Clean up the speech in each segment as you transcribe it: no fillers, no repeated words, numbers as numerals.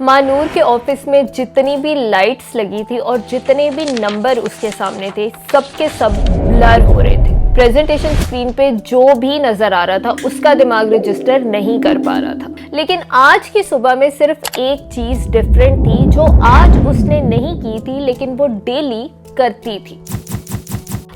मानूर के ऑफिस में जितनी भी लाइट्स लगी थी और जितने भी नंबर उसके सामने थे, सबके सब ब्लर हो रहे थे। प्रेजेंटेशन स्क्रीन पे जो भी नजर आ रहा था उसका दिमाग रजिस्टर नहीं कर पा रहा था। लेकिन आज की सुबह में सिर्फ एक चीज डिफरेंट थी जो आज उसने नहीं की थी लेकिन वो डेली करती थी।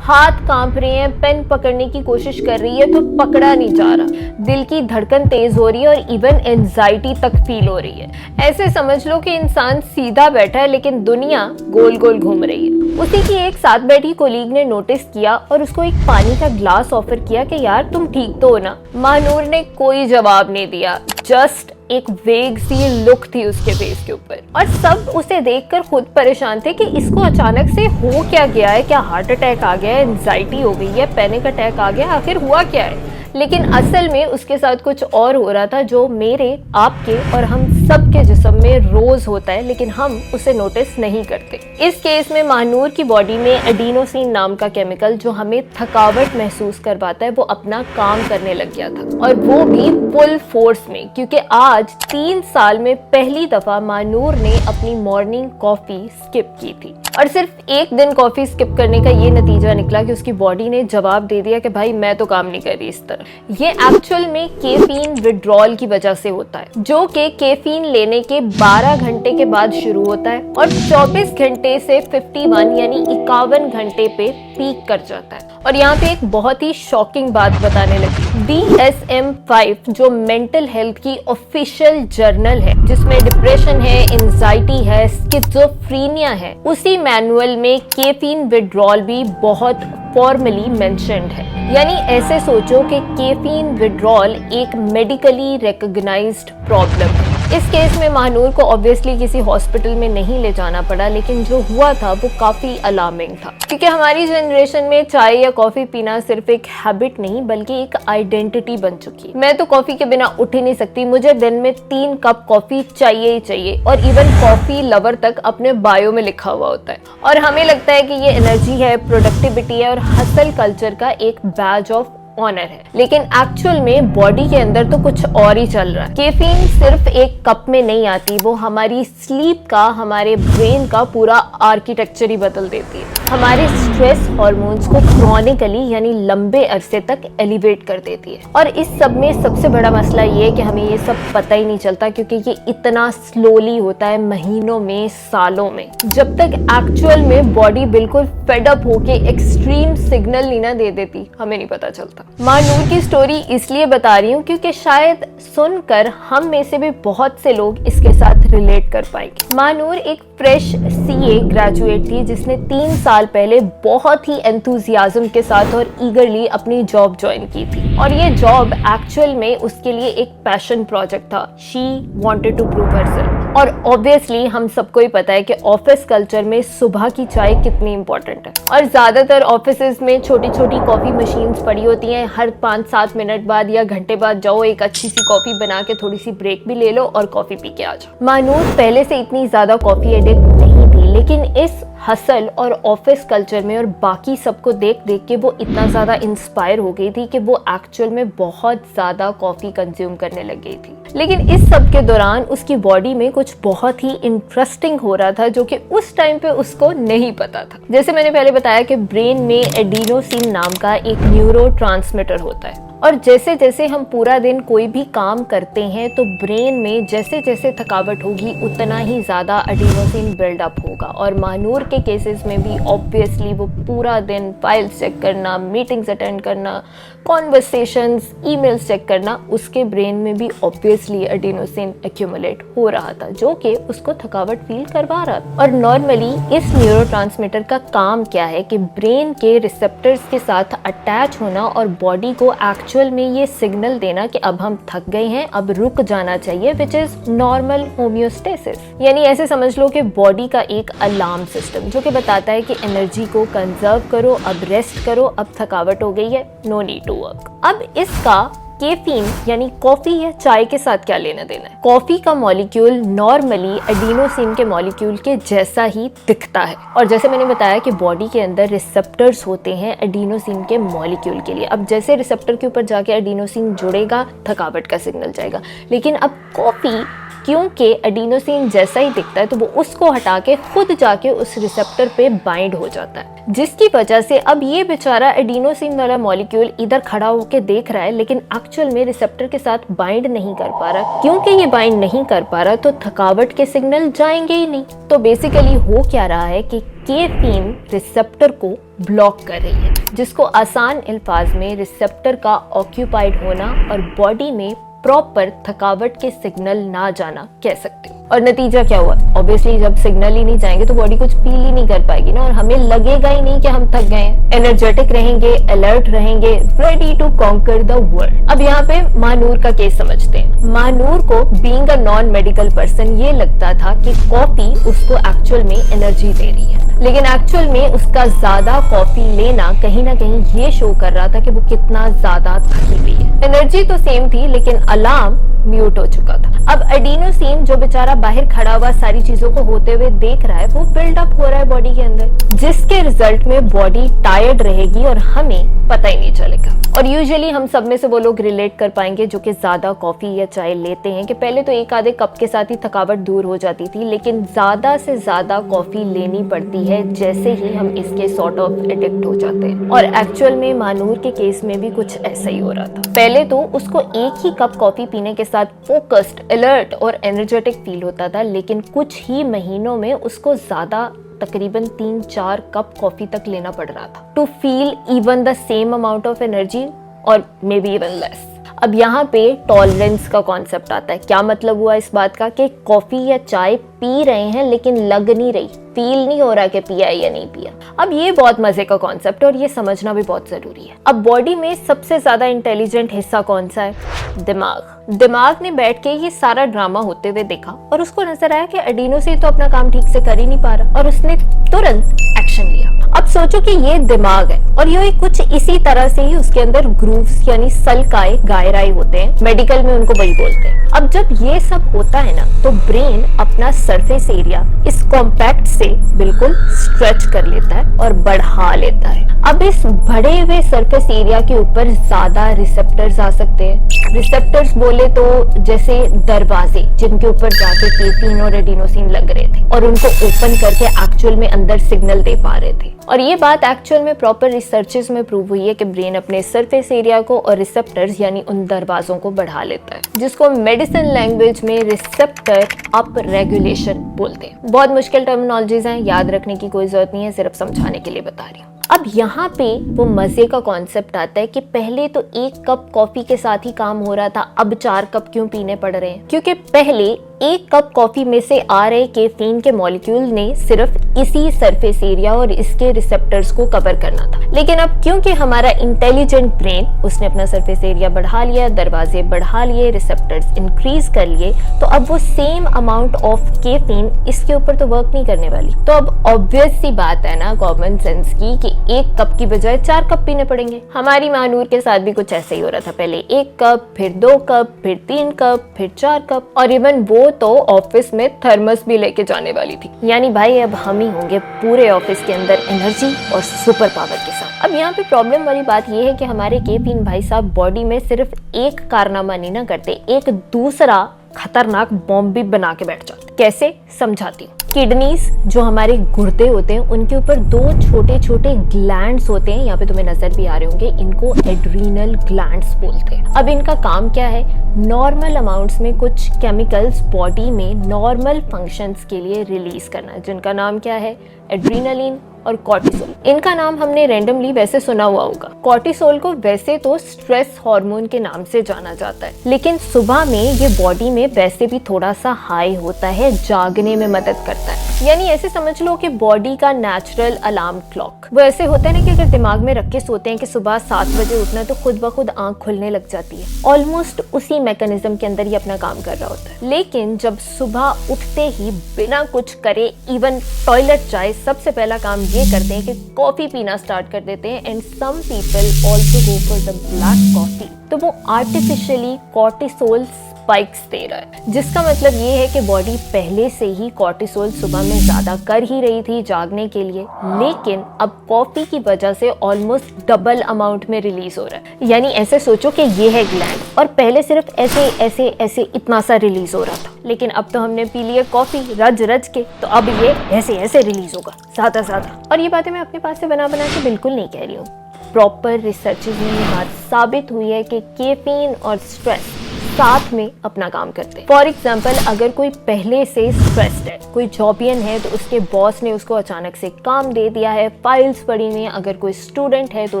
हाथ कांप रहे हैं, पेन पकड़ने की कोशिश कर रही है तो पकड़ा नहीं जा रहा, दिल की धड़कन तेज हो रही है और इवन एंजाइटी तक फील हो रही है। ऐसे समझ लो कि इंसान सीधा बैठा है लेकिन दुनिया गोल गोल घूम रही है। उसी की एक साथ बैठी कोलीग ने नोटिस किया और उसको एक पानी का ग्लास ऑफर किया कि यार तुम ठीक तो हो ना। मानूर ने कोई जवाब नहीं दिया, जस्ट एक वेग सी लुक थी उसके फेस के ऊपर और सब उसे देखकर खुद परेशान थे कि इसको अचानक से हो क्या गया है, क्या हार्ट अटैक आ गया है, एंजाइटी हो गई है, पैनिक अटैक आ गया, आखिर हुआ क्या है। लेकिन असल में उसके साथ कुछ और हो रहा था जो मेरे, आपके और हम सब के जिस्म में रोज होता है लेकिन हम उसे नोटिस नहीं करते। इस केस में मानूर की बॉडी में एडिनोसिन नाम का केमिकल जो हमें थकावट महसूस करवाता है वो अपना काम करने लग गया था और वो भी फुल फोर्स में, क्योंकि आज 3 साल में पहली दफा मानूर ने अपनी मॉर्निंग कॉफी स्किप की थी। और सिर्फ एक दिन कॉफी स्किप करने का ये नतीजा निकला कि उसकी बॉडी ने जवाब दे दिया कि भाई मैं तो काम नहीं कर रही इस तरह। ये एक्चुअल में कैफीन विड्रॉल की वजह से होता है जो कि कैफीन लेने के 12 घंटे के बाद शुरू होता है और 24 घंटे से 51 यानी 51 घंटे पे पीक कर जाता है। और यहाँ पे एक बहुत ही शॉकिंग बात बताने लगी। DSM-5 जो मेंटल हेल्थ की ऑफिशियल जर्नल है जिसमें डिप्रेशन है, एंजाइटी है, स्किज़ोफ्रेनिया है, उसी मैनुअल में कैफीन विड्रॉल भी बहुत फॉर्मली मेंशन्ड है। यानी ऐसे सोचो कि कैफीन विड्रॉल एक मेडिकली रिकॉग्नाइज्ड प्रॉब्लम है। इस केस में मानूर को ऑब्वियसली किसी हॉस्पिटल में नहीं ले जाना पड़ा लेकिन जो हुआ था वो काफी अलार्मिंग था, क्योंकि हमारी जनरेशन में चाय या कॉफी पीना सिर्फ एक हैबिट नहीं बल्कि एक आइडेंटिटी बन चुकी है। मैं तो कॉफी के बिना उठ ही नहीं सकती, मुझे दिन में 3 कप कॉफी चाहिए ही चाहिए और इवन कॉफी लवर तक अपने बायो में लिखा हुआ होता है। और हमें लगता है कि ये एनर्जी है, प्रोडक्टिविटी है और हसल कल्चर का एक बैज ऑफ ऑनर है, लेकिन एक्चुअल में बॉडी के अंदर तो कुछ और ही चल रहा है। कैफीन सिर्फ एक कप में नहीं आती, वो हमारी स्लीप का, हमारे ब्रेन का पूरा आर्किटेक्चर ही बदल देती है। हमारे स्ट्रेस हार्मोन्स को क्रॉनिकली यानी लंबे अरसे तक एलिवेट कर देती है। और इस सब में सबसे बड़ा मसला ये है कि हमें ये सब पता ही नहीं चलता क्योंकि ये इतना स्लोली होता है, महीनों में, सालों में। जब तक एक्चुअल में बॉडी बिल्कुल फेड अप होके एक्सट्रीम सिग्नल नहीं ना दे देती, हमें नहीं पता चलता। मानूर की स्टोरी इसलिए बता रही हूँ क्योंकि शायद सुनकर हम में से भी बहुत से लोग इसके साथ रिलेट कर पाएंगे। मानूर एक फ्रेश CA ग्रेजुएट थी जिसने 3 साल पहले बहुत ही एंथुजियाज्म के साथ और ईगरली अपनी जॉब ज्वाइन की थी और ये जॉब एक्चुअल में उसके लिए एक पैशन प्रोजेक्ट था। She wanted to prove herself. और ऑब्वियसली हम सबको ही पता है कि ऑफिस कल्चर में सुबह की चाय कितनी इंपॉर्टेंट है और ज्यादातर ऑफिसेज में छोटी छोटी कॉफी मशीन्स पड़ी होती हैं। हर 5-7 मिनट बाद या घंटे बाद जाओ, एक अच्छी सी कॉफी बना के थोड़ी सी ब्रेक भी ले लो और कॉफी पी के आ जाओ। मानूर पहले से इतनी ज्यादा कॉफी एडिक्ट नहीं थी लेकिन इस हसल और ऑफिस कल्चर में और बाकी सबको देख देख के वो इतना ज़्यादा इंस्पायर हो गई थी कि वो एक्चुअल में बहुत ज़्यादा कॉफ़ी कंज्यूम करने लग गई थी। लेकिन इस सब के दौरान उसकी बॉडी में कुछ बहुत ही इंटरेस्टिंग हो रहा था जो कि उस टाइम पे उसको नहीं पता था। जैसे मैंने पहले बताया कि ब्रेन में एडिनोसिन नाम का एक न्यूरोट्रांसमीटर होता है और जैसे जैसे हम पूरा दिन कोई भी काम करते हैं तो ब्रेन में जैसे जैसे थकावट होगी उतना ही ज़्यादा एडिनोसिन बिल्डअप होगा। और मानूर के केसेस में भी ऑब्वियसली वो पूरा दिन फाइल्स चेक करना, मीटिंग्स अटेंड करना, कॉन्वर्सेशंस, ईमेल्स चेक करना, उसके ब्रेन में भी ऑब्वियसली एडिनोसिन एक्यूमुलेट हो रहा था जो कि उसको थकावट फील करवा रहा था। और नॉर्मली इस न्यूरोट्रांसमीटर का काम क्या है कि ब्रेन के रिसेप्टर्स के साथ अटैच होना और बॉडी को एक्चुअल में ये सिग्नल देना कि अब हम थक गए हैं, अब रुक जाना चाहिए, विच इज नॉर्मल होम्योस्टेसिस। यानी ऐसे समझ लो कि बॉडी का एक अलार्म सिस्टम जो कि बताता है कि एनर्जी को कंजर्व करो, अब रेस्ट करो, अब थकावट हो गई है, नो नीड टू वर्क। अब इसका कैफीन यानी कॉफी या चाय के साथ क्या लेना देना है? कॉफी का मॉलिक्यूल नॉर्मली एडिनोसिन के मॉलिक्यूल के जैसा ही दिखता है, और जैसे मैंने बताया कि बॉडी के अंदर रिसेप्टर्स होते हैं एडिनोसिन के मॉलिक्यूल के लिए। अब जैसे रिसेप्टर के ऊपर जाके एडिनोसिन जुड़ेगा, थकावट का सिग्नल जाएगा। लेकिन अब कॉफी क्योंकि एडिनोसिन जैसा ही दिखता है तो वो उसको हटा के खुद जाके उस रिसेप्टर पे बाइंड हो जाता है, जिसकी वजह से अब ये बेचारा एडिनोसिन वाला मॉलिक्यूल इधर खड़ा होके देख रहा है लेकिन एक्चुअल में रिसेप्टर के साथ बाइंड नहीं कर पा रहा। क्योंकि ये बाइंड नहीं कर पा रहा तो थकावट के सिग्नल जाएंगे ही नहीं। तो बेसिकली हो क्या रहा है कि कैफीन रिसेप्टर को ब्लॉक कर रही है, जिसको आसान अल्फाज में रिसेप्टर का ऑक्यूपाइड होना और बॉडी में प्रॉपर थकावट के सिग्नल ना जाना कह सकते हो। और नतीजा क्या हुआ? ऑब्वियसली जब सिग्नल ही नहीं जाएंगे तो बॉडी कुछ फील ही नहीं कर पाएगी ना, और हमें लगेगा ही नहीं कि हम थक गए हैं। एनर्जेटिक रहेंगे, अलर्ट रहेंगे, ready to conquer the world. अब यहाँ पे महानूर का केस समझते हैं। महानूर को being a non medical person ये लगता था कि कॉफी उसको एक्चुअल में एनर्जी दे रही है, लेकिन एक्चुअल में उसका ज्यादा कॉफी लेना कहीं ना कहीं ये शो कर रहा था कि वो कितना ज्यादा थकी हुई है। एनर्जी तो सेम थी लेकिन अलार्म म्यूट हो चुका था। अब एडिनोसिन जो बेचारा बाहर खड़ा हुआ सारी चीजों को होते हुए देख रहा है, वो बिल्डअप हो रहा है बॉडी के अंदर, जिसके रिजल्ट में बॉडी टायर्ड रहेगी और हमें पता ही नहीं चलेगा। और यूजुअली हम सब में से वो लोग रिलेट कर पाएंगे जो कि ज्यादा कॉफी या चाय लेते हैं कि पहले तो एक आधे कप के साथ ही थकावट दूर हो जाती थी, लेकिन ज्यादा से ज्यादा कॉफी लेनी पड़ती है जैसे ही हम इसके सॉर्ट ऑफ एडिक्ट हो जाते हैं। और एक्चुअल में महानूर के केस में भी कुछ ऐसा ही हो रहा था। पहले तो उसको एक ही कप कॉफी पीने के साथ फोकस्ड, अलर्ट और एनर्जेटिक फील होता था, लेकिन कुछ ही महीनों में उसको ज्यादा तकरीबन 3-4 कप कॉफी तक लेना पड़ रहा था to feel even the same amount of energy और मे बी इवन लेस। अब यहाँ पे टॉलरेंस का कॉन्सेप्ट आता है। क्या मतलब हुआ इस बात का कि कॉफी या चाय पी रहे हैं लेकिन लग नहीं रही, फील नहीं हो रहा कि पिया या नहीं पिया। अब ये बहुत मजे का कॉन्सेप्ट है और ये समझना भी बहुत जरूरी है। अब बॉडी में सबसे ज्यादा इंटेलिजेंट हिस्सा कौन सा है? दिमाग। दिमाग ने बैठ के ये सारा ड्रामा होते हुए देखा और उसको नजर आया कि एडिनोसिन तो अपना काम ठीक से कर ही नहीं पा रहा, और उसने तुरंत एक्शन लिया। अब सोचो कि ये दिमाग है और ये कुछ इसी तरह से ही उसके अंदर ग्रूव्स यानी सल्काए गायराई होते हैं, मेडिकल में उनको वही बोलते हैं। अब जब ये सब होता है ना तो ब्रेन अपना सरफेस एरिया इस कॉम्पैक्ट से बिल्कुल स्ट्रेच कर लेता है और बढ़ा लेता है। अब इस बढ़े हुए सरफेस एरिया के ऊपर ज्यादा रिसेप्टर्स आ सकते हैं। रिसेप्टर्स बोले तो जैसे दरवाजे जिनके ऊपर जाके कैफीन और एडिनोसिन लग रहे थे और उनको ओपन करके एक्चुअल में अंदर सिग्नल दे पा रहे थे। और ये बात एक्चुअल में प्रॉपर रिसर्चेस में प्रूव हुई है कि ब्रेन अपने सरफेस एरिया को और रिसेप्टर्स यानी उन दरवाजों को बढ़ा लेता है, जिसको मेडिसिन लैंग्वेज में रिसेप्टर अप रेगुलेशन बोलते हैं। बहुत मुश्किल टर्मिनोलॉजीज हैं, याद रखने की कोई जरूरत नहीं है, सिर्फ समझाने के लिए बता रही हूँ। अब यहाँ पे वो मजे का कॉन्सेप्ट आता है कि पहले तो 1 कप कॉफी के साथ ही काम हो रहा था, अब 4 कप क्यों पीने पड़ रहे हैं? क्योंकि पहले 1 कप कॉफी में से आ रहे कैफीन के मॉलिक्यूल ने सिर्फ इसी सरफेस एरिया और इसके रिसेप्टर्स को कवर करना था, लेकिन अब क्योंकि हमारा इंटेलिजेंट ब्रेन उसने अपना सरफेस एरिया बढ़ा लिया, दरवाजे बढ़ा लिए, रिसेप्टर्स इंक्रीज कर लिए, तो अब वो सेम अमाउंट ऑफ कैफीन इसके ऊपर तो वर्क नहीं करने वाली। तो अब ऑब्वियस सी बात है ना कॉमन सेंस की कि 1 कप की बजाय 4 कप पीने पड़ेंगे। हमारी महानूर के साथ भी कुछ ऐसे ही हो रहा था, पहले 1 कप, फिर 2 कप, फिर 3 कप, फिर 4 कप, और इवन वो तो ऑफिस में थर्मस भी लेके जाने वाली थी। यानी भाई अब हम ही होंगे पूरे ऑफिस के अंदर एनर्जी और सुपर पावर के साथ। अब यहाँ पे प्रॉब्लम वाली बात ये है कि हमारे कैफीन भाई साहब बॉडी में सिर्फ एक कारनामा नहीं ना करते, एक दूसरा खतरनाक बॉम्ब भी बना के बैठ जाते। कैसे? समझाती हूँ। किडनीज जो हमारे गुर्दे होते हैं उनके ऊपर 2 छोटे छोटे ग्लैंड्स होते हैं, यहाँ पे तुम्हें नजर भी आ रहे होंगे, इनको एड्रीनल ग्लैंड्स बोलते हैं। अब इनका काम क्या है? नॉर्मल अमाउंट्स में कुछ केमिकल्स बॉडी में नॉर्मल फंक्शंस के लिए रिलीज करना, जिनका नाम क्या है? एड्रीनलिन और कॉर्टिसोल। इनका नाम हमने रैंडमली वैसे सुना हुआ होगा। कॉर्टिसोल को वैसे तो स्ट्रेस हार्मोन के नाम से जाना जाता है, लेकिन सुबह में ये बॉडी में वैसे भी थोड़ा सा हाई होता है, जागने में मदद करता है। यानी ऐसे समझ लो कि बॉडी का नेचुरल अलार्म क्लॉक। वो ऐसे होता है ना कि अगर दिमाग में रख के सोते हैं कि सुबह 7 बजे उठना है तो खुद ब खुद आंख खुलने लग जाती है। ऑलमोस्ट उसी मैकेनिज्म के अंदर ही अपना काम कर रहा होता है। लेकिन जब सुबह उठते ही बिना कुछ करे, इवन टॉयलेट जाए, सबसे पहला काम ये करते हैं कि कॉफी पीना स्टार्ट कर देते हैं। And some people also go for the black coffee. तो वो आर्टिफिशियली कॉर्टिसोल स्पाइक्स दे रहा है, जिसका मतलब ये है कि बॉडी पहले से ही कॉर्टिसोल सुबह में ज्यादा कर ही रही थी जागने के लिए, लेकिन अब कॉफी की वजह से ऑलमोस्ट डबल अमाउंट में रिलीज हो रहा है। यानी ऐसे सोचो कि ये है ग्लैंड, और पहले सिर्फ ऐसे ऐसे ऐसे इतना सा रिलीज हो रहा था, लेकिन अब तो हमने पी लिया कॉफी रज रज के, तो अब ये ऐसे ऐसे रिलीज होगा ज्यादा ज्यादा। और ये बातें मैं अपने पास से बना बना के बिल्कुल नहीं कह रही हूँ। प्रॉपर रिसर्चेज में ये बात साबित हुई है कि कैफीन और स्ट्रेस साथ में अपना काम करते हैं। फॉर एग्जाम्पल, अगर कोई पहले से स्ट्रेस्ड है, कोई जॉबियन है तो उसके बॉस ने उसको अचानक से काम दे दिया है, फाइल्स पड़ी हुई हैं। अगर कोई स्टूडेंट है तो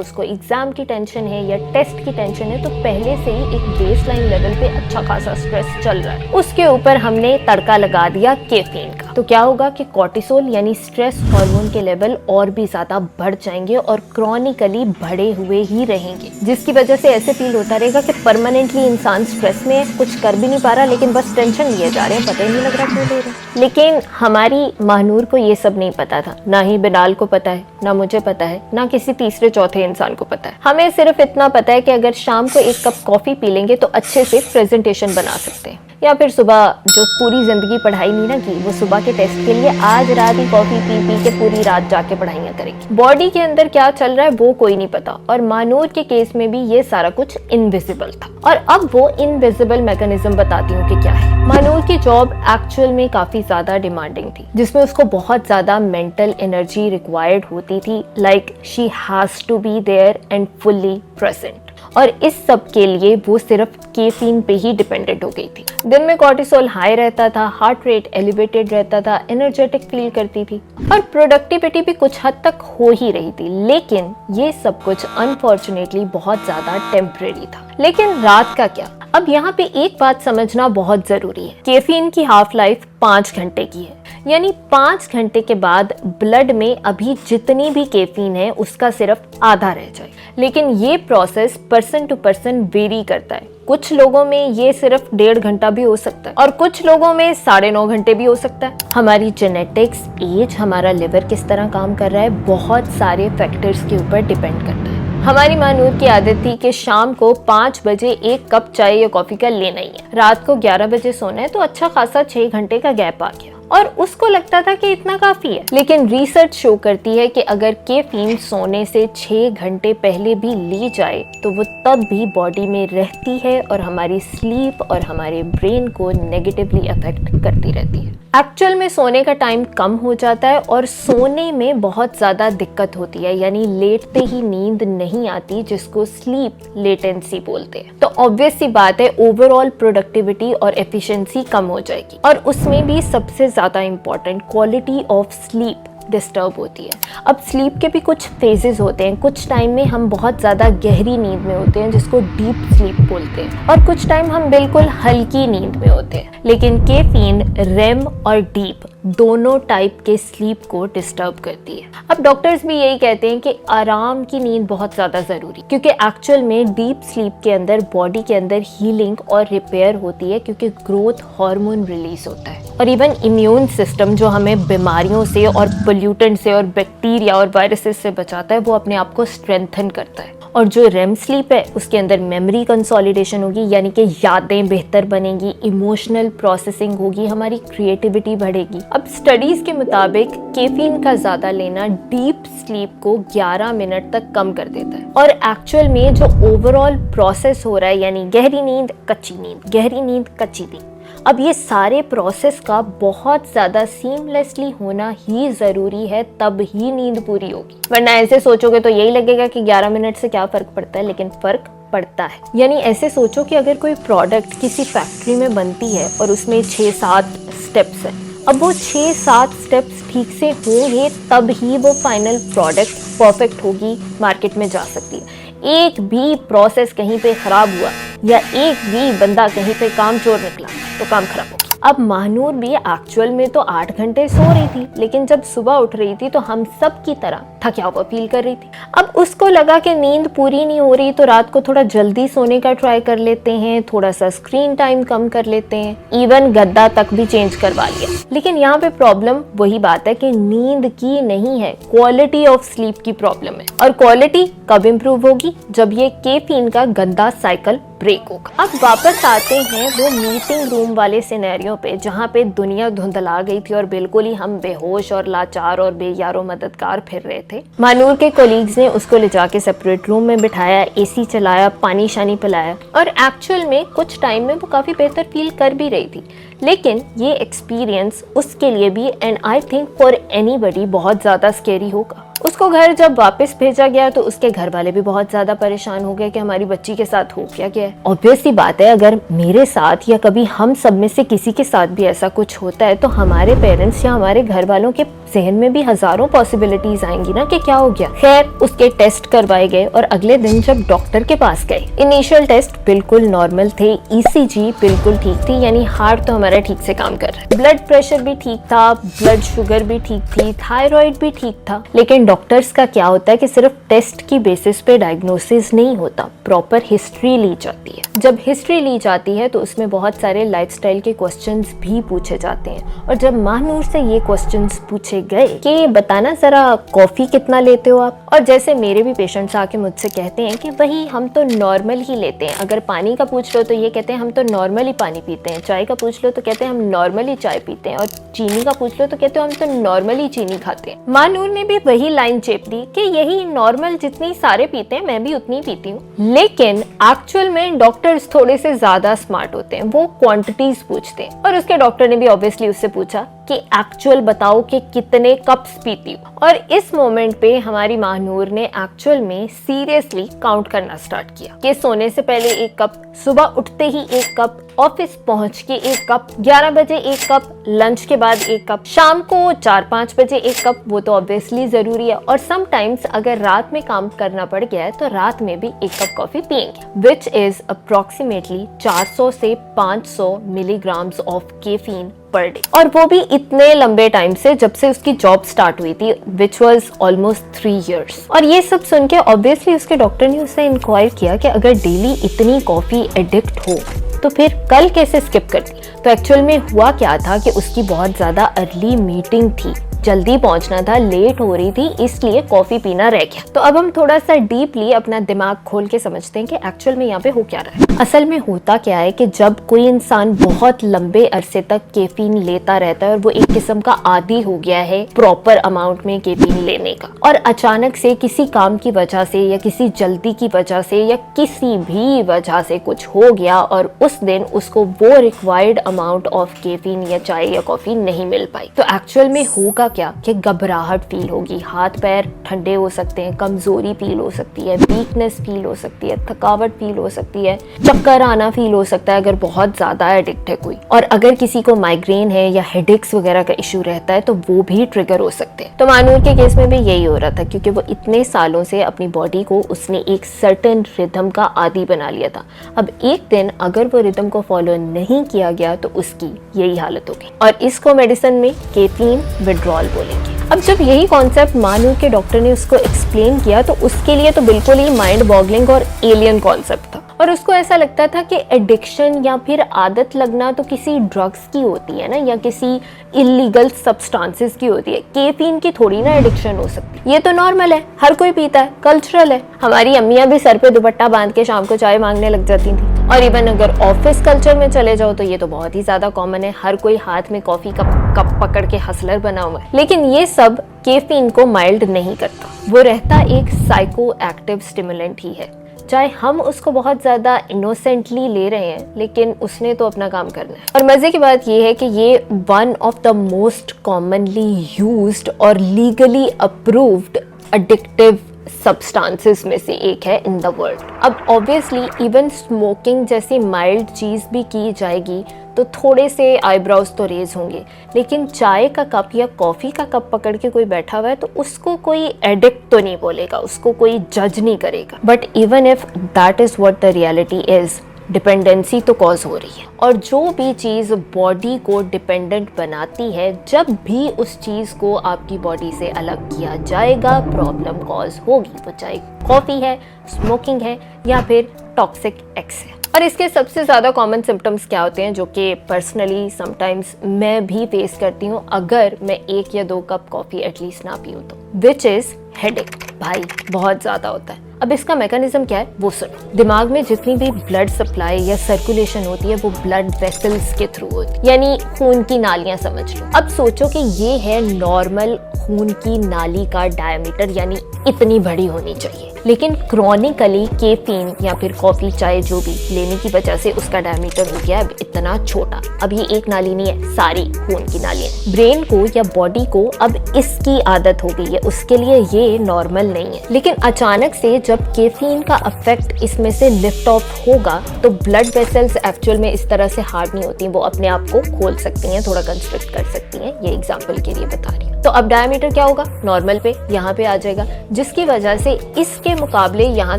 उसको एग्जाम की टेंशन है या टेस्ट की टेंशन है, तो पहले से ही एक बेसलाइन लेवल पे अच्छा खासा स्ट्रेस चल रहा है। उसके ऊपर हमने तड़का लगा दिया कैफीन का, तो क्या होगा कि कॉर्टिसोल यानी स्ट्रेस हार्मोन के लेवल और भी ज्यादा बढ़ जाएंगे और क्रॉनिकली बढ़े हुए ही रहेंगे, जिसकी वजह से ऐसे फील होता रहेगा कि परमानेंटली इंसान स्ट्रेस में कुछ कर भी नहीं पा रहा, लेकिन बस टेंशन लिए जा रहे हैं, पता ही नहीं लग रहा क्यों ले रहे हैं। लेकिन हमारी महानूर को ये सब नहीं पता था, ना ही बिलाल को पता है, ना मुझे पता है, ना किसी तीसरे चौथे इंसान को पता है। हमें सिर्फ इतना पता है कि अगर शाम को 1 कप कॉफी पी लेंगे तो अच्छे से प्रेजेंटेशन बना सकते हैं, या फिर सुबह जो पूरी जिंदगी पढ़ाई नहीं ना की, वो सुबह के टेस्ट के लिए आज रात ही कॉफी पी पी के पूरी रात जाके पढ़ाइयाँ करेगी। बॉडी के अंदर क्या चल रहा है वो कोई नहीं पता, और मानूर के केस में भी ये सारा कुछ इनविजिबल था। और अब वो इनविजिबल मैकेनिज्म बताती हूँ कि क्या है। मानूर की जॉब एक्चुअल में काफी ज्यादा डिमांडिंग थी, जिसमें उसको बहुत ज्यादा मेंटल एनर्जी रिक्वायर्ड होती थी, like she has to be there and fully present. और इस सब के लिए वो सिर्फ कैफीन पे ही डिपेंडेंट हो गई थी। दिन में कॉर्टिसोल हाई रहता था, हार्ट रेट एलिवेटेड रहता था, एनर्जेटिक फील करती थी, और प्रोडक्टिविटी भी कुछ हद तक हो ही रही थी। लेकिन ये सब कुछ अनफॉर्चुनेटली बहुत ज्यादा टेम्परेरी था। लेकिन रात का क्या? अब यहाँ पे एक बात समझना बहुत जरूरी है। कैफीन की हाफ लाइफ 5 घंटे की है, यानी 5 घंटे के बाद ब्लड में अभी जितनी भी कैफीन है उसका सिर्फ आधा रह जाए। लेकिन ये process person to person vary करता है। कुछ लोगों में ये सिर्फ 1.5 घंटा भी हो सकता है, और कुछ लोगों में 9.5 घंटे भी हो सकता है। हमारी जेनेटिक्स, एज, हमारा लिवर किस तरह काम कर रहा है, बहुत सारे फैक्टर्स के ऊपर डिपेंड करता है। हमारी मानूर की आदत थी कि शाम को 5 बजे 1 कप चाय या कॉफी का लेना ही है। रात को 11 बजे सोना है, तो अच्छा खासा 6 घंटे का गैप आ गया, और उसको लगता था कि इतना काफी है। लेकिन रिसर्च शो करती है कि अगर कैफीन सोने से 6 घंटे पहले भी ली जाए तो वो तब भी बॉडी में रहती है और हमारी स्लीप और हमारे ब्रेन को नेगेटिवली अफेक्ट करती रहती है। एक्चुअल में सोने का टाइम कम हो जाता है और सोने में बहुत ज्यादा दिक्कत होती है, यानी लेटते ही नींद नहीं आती, जिसको स्लीप लेटेंसी बोलते हैं। तो ऑब्वियस सी बात है, ओवरऑल प्रोडक्टिविटी और एफिशिएंसी कम हो जाएगी, और उसमें भी सबसे ज्यादा important quality of sleep disturb होती है। अब स्लीप के भी कुछ फेजेस होते हैं। कुछ टाइम में हम बहुत ज़्यादा गहरी नींद में होते हैं, जिसको डीप स्लीप बोलते हैं, और कुछ टाइम हम बिल्कुल हल्की नींद में होते हैं। लेकिन कैफीन रेम और डीप दोनों टाइप के स्लीप को डिस्टर्ब करती है। अब डॉक्टर्स भी यही कहते हैं कि आराम की नींद बहुत ज़्यादा ज़रूरी, क्योंकि एक्चुअल में डीप स्लीप के अंदर बॉडी के अंदर हीलिंग और रिपेयर होती है, क्योंकि ग्रोथ हार्मोन रिलीज होता है, और इवन इम्यून सिस्टम जो हमें बीमारियों से और पोल्यूटेंट से और बैक्टीरिया और वायरसेस से बचाता है, वो अपने आप को स्ट्रेंथन करता है। और जो रेम स्लीप है उसके अंदर मेमोरी कंसोलिडेशन होगी, यानी कि यादें बेहतर बनेंगी, इमोशनल प्रोसेसिंग होगी, हमारी क्रिएटिविटी बढ़ेगी। अब स्टडीज के मुताबिक कैफीन का ज्यादा लेना डीप स्लीप को 11 मिनट तक कम कर देता है, और एक्चुअल में जो ओवरऑल प्रोसेस हो रहा है, यानी गहरी नींद कच्ची नींद, गहरी नींद कच्ची नींद, अब ये सारे प्रोसेस का बहुत ज्यादा सीमलेसली होना ही जरूरी है, तब ही नींद पूरी होगी। वरना ऐसे सोचोगे तो यही लगेगा कि 11 मिनट से क्या फर्क पड़ता है, लेकिन फर्क पड़ता है। यानी ऐसे सोचो कि अगर कोई प्रोडक्ट किसी फैक्ट्री में बनती है और उसमें 6-7 स्टेप्स हैं, अब वो 6-7 स्टेप्स ठीक से होंगे तब ही वो फाइनल प्रोडक्ट परफेक्ट होगी, मार्केट में जा सकती है। एक भी प्रोसेस कहीं पे खराब हुआ या एक भी बंदा कहीं पे काम चोर निकला तो काम खराब होगा। अब महानूर भी एक्चुअल में तो 8 घंटे सो रही थी, लेकिन जब सुबह उठ रही थी तो हम सब की तरह थका हुआ फील कर रही थी। अब उसको लगा कि नींद पूरी नहीं हो रही तो रात को थोड़ा जल्दी सोने का ट्राई कर लेते हैं, थोड़ा सा स्क्रीन टाइम कम कर लेते हैं, इवन गद्दा तक भी चेंज करवा लिया। लेकिन यहाँ पे प्रॉब्लम वही बात है कि नींद की नहीं है, क्वालिटी ऑफ स्लीप की प्रॉब्लम है। और क्वालिटी कब इम्प्रूव होगी? जब ये कैफीन का गंदा साइकिल ब्रेक होगा। अब वापस आते हैं वो मीटिंग रूम वाले सिनेरियो पे, जहाँ पे दुनिया धुंधला गई थी और बिल्कुल ही हम बेहोश और लाचार और बेयारो मददगार फिर रहे थे। महानूर के कोलीग्स ने उसको ले जाके सेपरेट रूम में बिठाया, एसी चलाया, पानी शानी पिलाया और एक्चुअल में कुछ टाइम में वो काफी बेहतर फील कर भी रही थी। लेकिन ये एक्सपीरियंस उसके लिए भी and I think for anybody बहुत ज्यादा स्केरी होगा। उसको घर जब वापस भेजा गया तो उसके घर वाले भी बहुत ज्यादा परेशान हो गए कि हमारी बच्ची के साथ हो क्या गया है। ऑब्वियस सी बात है, अगर मेरे साथ या कभी हम सब में से किसी के साथ भी ऐसा कुछ होता है तो हमारे पेरेंट्स या हमारे घर वालों के जहन में भी हजारों पॉसिबिलिटीज आएंगी ना कि क्या हो गया। खैर उसके टेस्ट करवाए गए और अगले दिन जब डॉक्टर के पास गए, इनिशियल टेस्ट बिल्कुल नॉर्मल थे, ईसीजी बिल्कुल ठीक थी, यानी हार्ट तो हमारा ठीक से काम कर रहा है, ब्लड प्रेशर भी ठीक था, ब्लड शुगर भी ठीक थी, थायराइड भी ठीक था। लेकिन डॉक्टर्स का क्या होता है कि सिर्फ टेस्ट की बेसिस पे डायग्नोसिस नहीं होता, प्रॉपर हिस्ट्री ली जाती है। जब हिस्ट्री ली जाती है तो उसमें बहुत सारे लाइफस्टाइल के क्वेश्चंस भी पूछे जाते हैं। और जब महानूर से ये क्वेश्चंस पूछे गए कि बताना जरा कॉफी कितना लेते हो आप, और जैसे मेरे भी पेशेंट्स आके मुझसे कहते हैं कि वही हम तो नॉर्मल ही लेते हैं, अगर पानी का पूछ लो तो ये कहते हैं हम तो नॉर्मली पानी पीते हैं, चाय का पूछ लो तो कहते हैं हम नॉर्मली चाय पीते हैं, और चीनी का पूछ लो तो कहते हो हम तो नॉर्मली चीनी खाते हैं। महानूर ने भी वही लाइन चेप दी कि यही नॉर्मल जितनी सारे पीते हैं मैं भी उतनी पीती हूँ। लेकिन एक्चुअल में डॉक्टर्स थोड़े से ज्यादा स्मार्ट होते हैं, वो क्वांटिटीज पूछते हैं। और उसके डॉक्टर ने भी ऑब्वियसली उससे पूछा कि एक्चुअल बताओ कि कितने कप्स पीती हो। और इस मोमेंट पे हमारी महानूर ने एक्चुअल में सीरियसली काउंट करना स्टार्ट किया कि सोने से पहले 1 कप, सुबह उठते ही 1 कप, ऑफिस पहुंच के 1 कप, 11 बजे 1 कप, लंच के बाद 1 कप, शाम को 4-5 बजे 1 कप, वो तो ऑब्वियसली जरूरी है। और समटाइम्स अगर रात में काम करना पड़ गया है तो रात में भी 1 कप कॉफी पियेंगे, विच इज अप्रोक्सीमेटली 400 से 500 milligrams of caffeine per day. और वो भी इतने लंबे टाइम से, जब से उसकी जॉब स्टार्ट हुई थी, विच वॉज ऑलमोस्ट 3 years। और ये सब सुन के ऑब्वियसली उसके डॉक्टर ने उससे इंक्वायर किया कि अगर डेली इतनी कॉफी एडिक्ट हो तो फिर कल कैसे स्किप कर दी। तो एक्चुअल में हुआ क्या था कि उसकी बहुत ज्यादा अर्ली मीटिंग थी, जल्दी पहुंचना था, लेट हो रही थी, इसलिए कॉफी पीना रह गया। तो अब हम थोड़ा सा डीपली अपना दिमाग खोल के समझते हैं कि एक्चुअल में यहाँ पे हो क्या रहा है। असल में होता क्या है कि जब कोई इंसान बहुत लंबे अरसे तक कैफीन लेता रहता है और वो एक किस्म का आदी हो गया है प्रॉपर अमाउंट में कैफीन लेने का, और अचानक से किसी काम की वजह से या किसी जल्दी की वजह से या किसी भी वजह से कुछ हो गया और उस दिन उसको वो रिक्वायर्ड अमाउंट ऑफ कैफीन या चाय या कॉफी नहीं मिल पाई, तो एक्चुअल में होगा क्या कि घबराहट फील होगी, हाथ पैर ठंडे हो सकते हैं, कमजोरी फील हो सकती है, वीकनेस फील हो सकती है, थकावट फील हो सकती है, चक्कर आना फील हो सकता है अगर बहुत ज्यादा एडिक्ट है कोई। और अगर किसी को माइग्रेन है या हेडेक्स वगैरह का इशू रहता है तो वो भी ट्रिगर हो सकते हैं। तो महानूर के केस में भी यही हो रहा था, क्योंकि वो इतने सालों से अपनी बॉडी को उसने एक सर्टेन रिदम का आदी बना लिया था। अब एक दिन अगर वो रिदम को फॉलो नहीं किया गया तो उसकी यही हालत होगी, और इसको मेडिसिन में कैफीन विड्रॉल बोलेंगे। अब जब यही कॉन्सेप्ट महानूर के डॉक्टर ने उसको एक्सप्लेन किया तो उसके लिए तो बिल्कुल ही माइंड बॉगलिंग और एलियन कॉन्सेप्ट था, और उसको ऐसा लगता था कि एडिक्शन या फिर आदत लगना तो किसी ड्रग्स की होती है ना, या किसी इलीगल सब्सटेंसेस की होती है, कैफीन की थोड़ी ना एडिक्शन हो सकती। ये तो नॉर्मल है, हर कोई पीता है, कल्चरल है। हमारी अम्मियां भी सर पे दुपट्टा बांध के शाम को चाय मांगने लग जाती थी, और इवन अगर ऑफिस कल्चर में चले जाओ तो ये तो बहुत ही ज्यादा कॉमन है, हर कोई हाथ में कॉफी का कप पकड़ के हसलर बना हुआ है। लेकिन ये सब कैफीन को माइल्ड नहीं करता, वो रहता एक साइको एक्टिव स्टिमुलेंट ही है। चाहे हम उसको बहुत ज्यादा इनोसेंटली ले रहे हैं, लेकिन उसने तो अपना काम करना है। और मजे की बात ये है कि ये one of the most commonly used और लीगली अप्रूव्ड एडिक्टिव सब्सटेंसेस में से एक है इन द वर्ल्ड। अब ऑब्वियसली इवन स्मोकिंग जैसी माइल्ड चीज भी की जाएगी तो थोड़े से आईब्रोज तो रेज होंगे, लेकिन चाय का कप या कॉफी का कप पकड़ के कोई बैठा हुआ है तो उसको कोई एडिक्ट तो नहीं बोलेगा, उसको कोई जज नहीं करेगा। But even if that is what the reality is, dependency तो कॉज हो रही है। और जो भी चीज़ बॉडी को डिपेंडेंट बनाती है, जब भी उस चीज़ को आपकी बॉडी से अलग किया जाएगा, प्रॉब्लम कॉज होगी। वो चाहे कॉफ़ी है, स्मोकिंग है या फिर टॉक्सिक एक्स है। और इसके सबसे ज़्यादा कॉमन सिम्टम्स क्या होते हैं, जो कि पर्सनली समटाइम्स मैं भी फेस करती हूँ अगर मैं 1 या 2 कप कॉफ़ी एटलीस्ट ना पीऊँ तो, विच इज़ हेडेक। भाई बहुत ज़्यादा होता है। अब इसका मैकेनिज्म क्या है वो सुनो। दिमाग में जितनी भी ब्लड सप्लाई या सर्कुलेशन होती है वो ब्लड वेसल्स के थ्रू होती है, यानी खून की नालियां समझ लो। अब सोचो कि ये है नॉर्मल खून की नाली का डायमीटर, यानी इतनी बड़ी होनी चाहिए, लेकिन क्रॉनिकली कैफीन या फिर कॉफी चाय जो भी लेने की वजह से उसका डायमीटर हो गया अब इतना छोटा। अब ये एक नाली नहीं है, सारी खून की नालियां। ब्रेन को या बॉडी को अब इसकी आदत हो गई है, उसके लिए ये नॉर्मल नहीं है। लेकिन अचानक से जब कैफीन का इफेक्ट इसमें से लिफ्ट ऑफ होगा तो ब्लड वेसल्स एक्चुअल में इस तरह से हार्ड नहीं होती, वो अपने आप को खोल सकती हैं, थोड़ा कंस्ट्रिक्ट कर सकती हैं। ये एग्जांपल के लिए बता रही हूँ। तो अब डायमीटर क्या होगा, नॉर्मल पे यहाँ पे आ जाएगा, जिसकी वजह से इसके मुकाबले यहाँ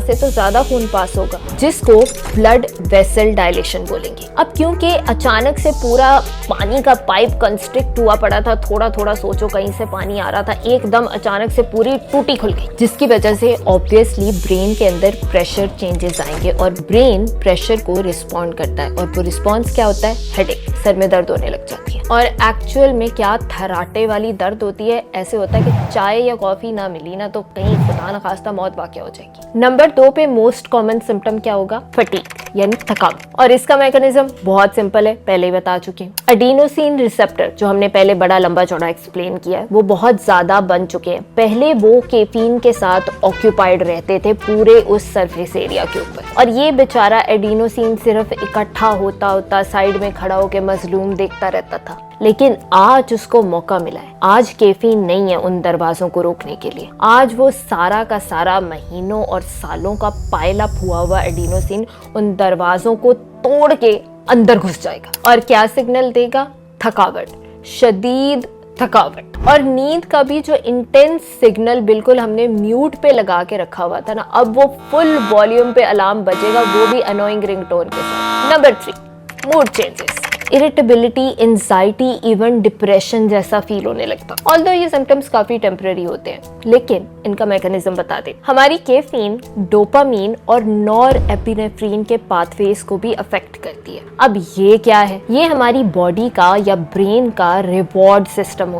से तो ज्यादा खून पास होगा, जिसको ब्लड वेसल डायलेशन बोलेंगे। अब क्योंकि अचानक से पूरा पानी का पाइप कंस्ट्रिक्ट हुआ पड़ा था, थोड़ा थोड़ा सोचो कहीं से पानी आ रहा था, एकदम अचानक से पूरी टूटी खुल गई, जिसकी वजह से ऑब्वियसली ब्रेन के अंदर प्रेशर चेंजेस आएंगे और ब्रेन प्रेशर को रिस्पॉन्ड करता है। और वो रिस्पॉन्स क्या होता है, हेडेक, सर में दर्द होने लग जाती है। और एक्चुअल में क्या थराटे वाली दर्द होती है, ऐसे होता है कि चाय या कॉफी ना मिली ना तो कहीं खुदा न खास्ता मौत वाक़या हो जाएगी। नंबर 2 पे मोस्ट कॉमन सिम्टम क्या होगा, फटीग यानी थकावट। और इसका मैकेनिज्म बहुत सिंपल है, पहले ही बता चुकी हूँ। एडिनोसिन रिसेप्टर जो हमने पहले बड़ा लंबा चौड़ा एक्सप्लेन किया है, वो बहुत ज्यादा बन चुके हैं। पहले वो कैफीन के साथ ऑक्यूपाइड रहते थे पूरे उस सरफेस एरिया के ऊपर, और ये बेचारा एडिनोसिन सिर्फ इकट्ठा होता होता साइड में खड़ा होकर मजलूम देखता रहता था। लेकिन आज उसको मौका मिला है, आज कैफीन नहीं है उन दरवाजों को रोकने के लिए। आज वो सारा का सारा महीनों और सालों का पाइल अप हुआ एडिनोसिन उन दरवाजों को तोड़ के अंदर घुस जाएगा और क्या सिग्नल देगा, थकावट, शदीद थकावट। और नींद का भी जो इंटेंस सिग्नल बिल्कुल हमने म्यूट पे लगा के रखा हुआ था ना, अब वो फुल वॉल्यूम पे अलार्म बजेगा, वो भी अनोइंग रिंगटोन के साथ। Number 3, mood changes, irritability, anxiety, even depression जैसा फील होने लगता। ऑल्दो ये सिम्टम्स काफी टेम्पररी होते हैं, लेकिन इनका मैकेनिज्म बता दे। हमारी कैफीन, डोपामीन और नॉर एपिनेफ्रीन के पाथवेज को भी अफेक्ट करती है। अब ये क्या है, ये हमारी बॉडी का या ब्रेन का रिवॉर्ड सिस्टम